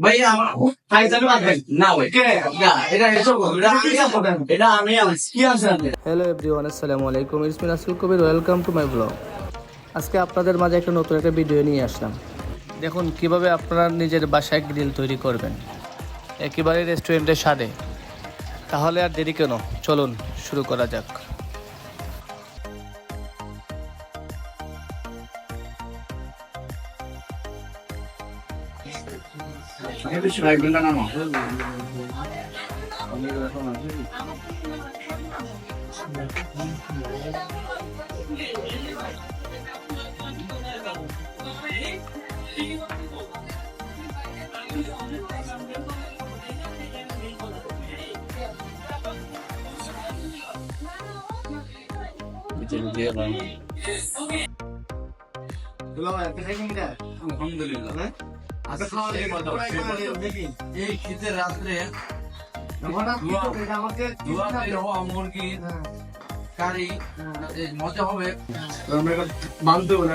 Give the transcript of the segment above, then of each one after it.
ভাইয়া ফাইজাল না ভাই এটা আমি কি আছে হ্যালো এভরিওয়ান, আসসালামু আলাইকুম। It's me Rasel Kabir, welcome to my blog. আজকে আপনাদের মাঝে একটা নতুন একটা ভিডিও নিয়ে আসলাম। দেখুন কিভাবে আপনারা নিজের বাসায় গ্রিল তৈরি করবেন একেবারে রেস্টুরেন্টের স্বাদে। তাহলে আর দেরি কেন, চলুন শুরু করা যাক। এই শীতের রাত্রে মুরগির কারি মজা হবে। বাঁধতে হবে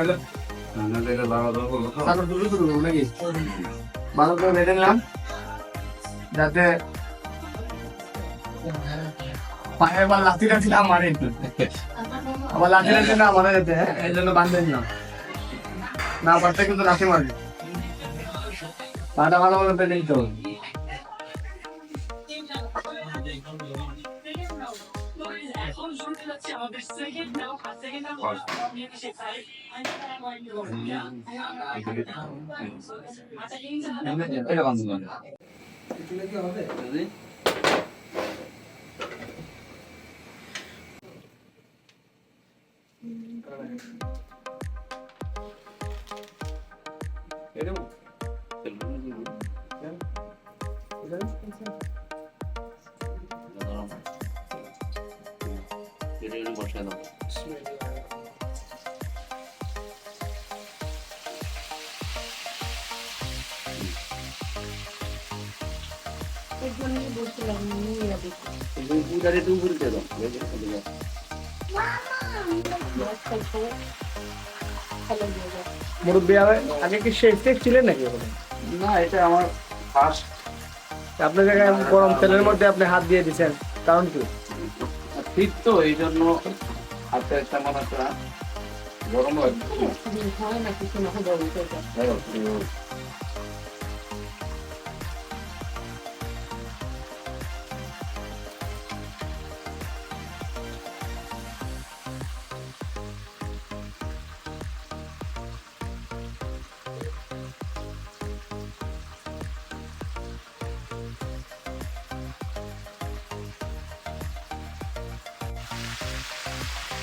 নাকি ভালো করে বেঁধে নিলাম যাতে পায়ে আবার লাঠি টাঠি না মারে, আবার লাঠি টাঠি না মারা যেতে, এই জন্য বাঁধতে নিলাম। না পারতে কিন্তু লাঠি মারবে, পাটা ভালো ভালো বেঁধে নিতে হবে। মুরব্বী আগে কি শেফ ছিলেন নাকি? না, এটা আমার ফার্স্ট। আপনার জায়গায় গরম তেলের মধ্যে আপনি হাত দিয়ে দিচ্ছেন, কারণ কি? শীত তো এই জন্য হাতে তেমন একটা গরম হয় না।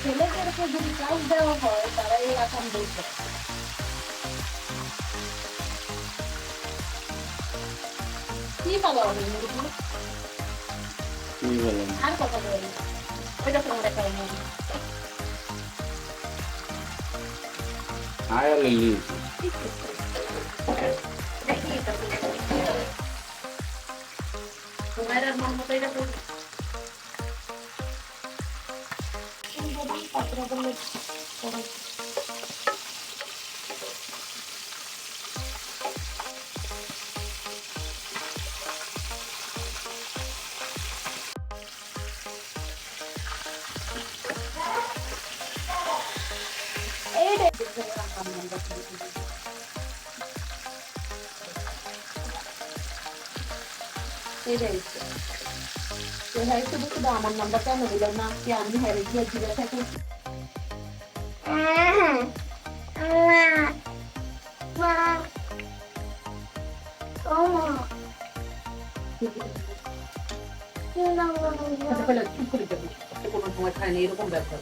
ছেলেদেরকে যদি কাজ দেওয়া হয় তারা এই রকম দেখবে। কি ভালো হবে আর কথা বলি ওইটা তোমার একটা তোমার আর মন মতো এটা আমার নাম্বার কেন দিল না? কি আমি হেরে গিয়ে জিজ্ঞাসা করছি। চুপ করে যাবি, কোনো সময় খায়নি এরকম ব্যবহার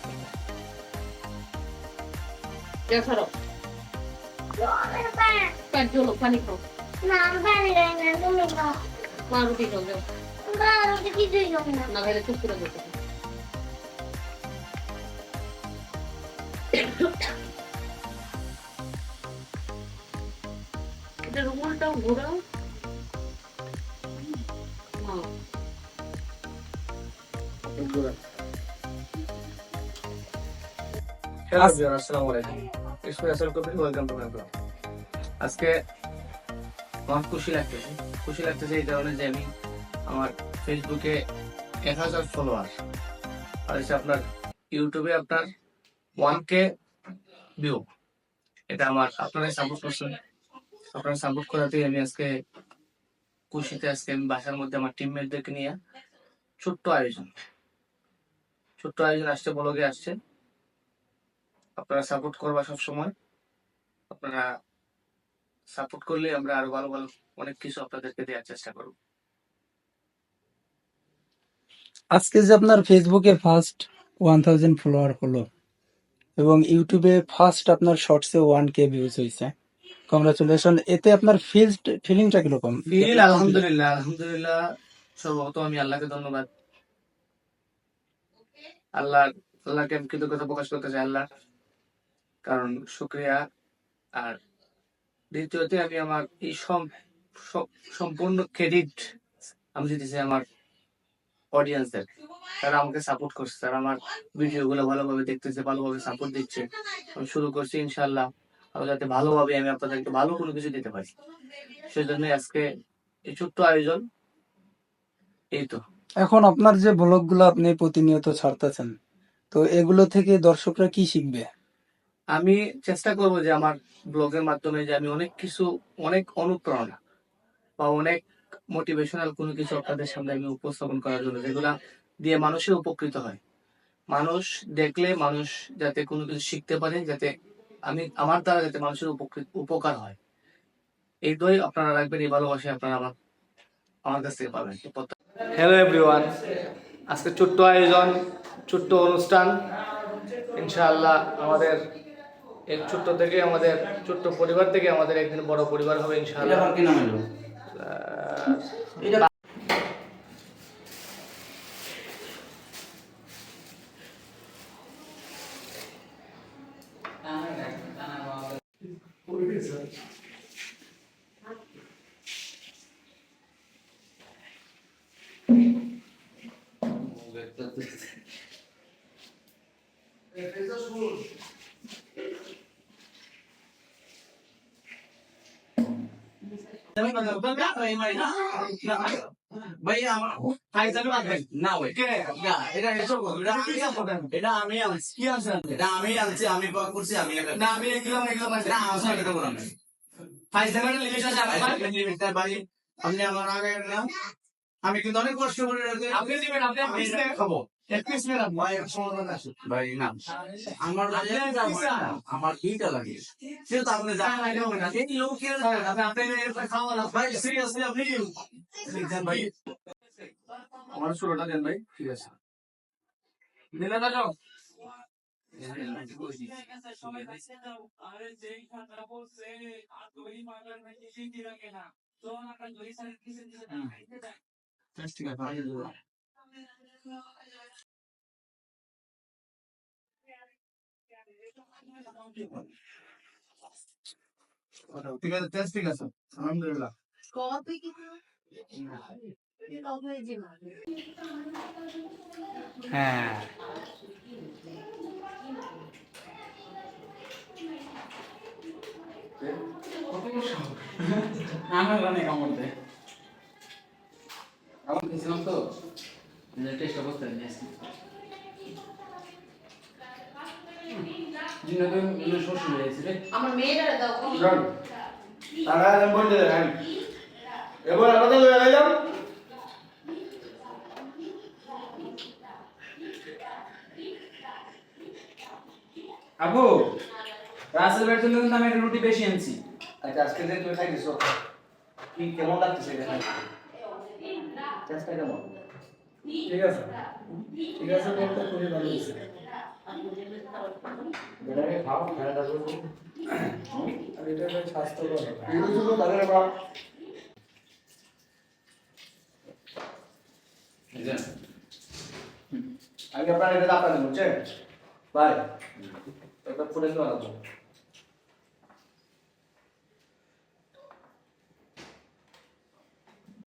ছাড়ো। প্যান্ট চলো, পানি খাও। মা রুটি খাও, যাও না খাইলে চুপ করে যেতে। এটা রুমালটাও ঘোরাও। আসসালামু আলাইকুম। Welcome to my blog. আজকে আমার খুশি লাগতেছে এই কারণে যে আমি আমার ফেসবুকে 1000 ফলোয়ার, আর হচ্ছে আপনার ইউটিউবে আপনার 1K ভিউ। এটা আমার আপনারাই সাপোর্ট করছেন, আপনারা সাপোর্ট করাতেই আমি আজকে খুশিতে আজকে আমি বাসার মধ্যে আমার টিমমেটদেরকে নিয়ে ছোট্ট আয়োজন আসছে, ব্লগে আসছে। আপনারা সাপোর্ট করবা সব সময়, আপনারা সাপোর্ট করলে আমরা আরো ভালো ভালো অনেক কিছু আপনাদেরকে দেওয়ার চেষ্টা করব। আজকে যে আপনার ফেসবুকে ফার্স্ট 1000 ফলোয়ার হলো এবং ইউটিউবে ফার্স্ট আপনার শর্টসে 1K ভিউজ হয়েছে, কংগ্রাচুলেশন। এতে আপনার ফিলিংটা কিরকম? আলহামদুলিল্লাহ সর্বপ্রথম আমি আল্লাহকে ধন্যবাদ, আল্লাহকে আমি কৃতজ্ঞতা প্রকাশ করতে চাই আল্লাহ, কারণ শুকরিয়া। আর দ্বিতীয়তে আমি আমার এই সম্পূর্ণ ক্রেডিট আমি দিতেছি আমার অডিয়েন্সদের। তারা আমাকে সাপোর্ট করছে, তারা আমার ভিডিও গুলো ভালোভাবে দেখতেছে, ভালোভাবে সাপোর্ট দিচ্ছে। আমি শুরু করছি ইনশাআল্লাহ আরো যাতে ভালোভাবে আমি আপনাদেরকে ভালো কোনো কিছু দিতে পারি, সেজন্য আজকে এই ছোট্ট আয়োজন। এই তো এখন আপনার যে ব্লগগুলো আপনি প্রতিনিয়ত ছাড়তেছেন, তো এগুলো থেকে দর্শকরা কি শিখবে? আমি চেষ্টা করব যে আমার ব্লগের মাধ্যমে যে আমি অনেক অনুপ্রেরণা বা অনেক মোটিভেশনাল কোনো কিছু আপনাদের সামনে আমি উপস্থাপন করার জন্য, যেগুলা দিয়ে মানুষের উপকৃত হয়, মানুষ দেখলে মানুষ যাতে কোনো কিছু শিখতে পারে, যাতে আমার দ্বারা যাতে মানুষের উপকার হয়। এই দই আপনারা রাখবেন, এই ভালোবাসা আপনারা আমার কাছ থেকে পাবেন। হ্যালো এভরিওয়ান, আজকে ছোট্ট আয়োজন, ছোট্ট অনুষ্ঠান। ইনশাআল্লাহ আমাদের এই ছোট্ট থেকে, আমাদের ছোট্ট পরিবার থেকে আমাদের একদিন বড় পরিবার হবে ইনশাআল্লাহ। আমি কিন্তু অনেক কষ্ট করে আপনি দিবেন, আপনি খাবো ভাই না আমার আমার দুইটা লাগে সেটা আপনি ভাই সিরিয়াসলি আপনি ভাই আমার ষোলোটা দেন ভাই, ঠিক আছে দিলে না যাও। ঠিক আছে ঠিক আছে, টেস্ট ঠিক আছে আলহামদুলিল্লাহ। হ্যাঁ আমার রানে কামড়তে আমার খেয়েছিলাম তো টেস্ট অবস্থা নিয়েছি শ্বশুর হয়েছিল আমার মেয়েরা দাও তারা বলতে এবার আলাদা হয়ে গেলাম। আপু রাসেল ভাইয়ের জন্য কিন্তু আমি একটা রুটি বেশি আনছি। আচ্ছা আজকে যে তুমি খাইছো কি কেমন লাগতেছে এটা? চেষ্টা কেমন? ঠিক আছে ঠিক আছে বলতে খুবই ভালো হয়েছে। এটাকে খাও, খাওয়া দাওয়া করো। আর এটা স্বাস্থ্যকর আগে আপনার এটা আপনাদের বুঝছেন ভাই এটা পুরো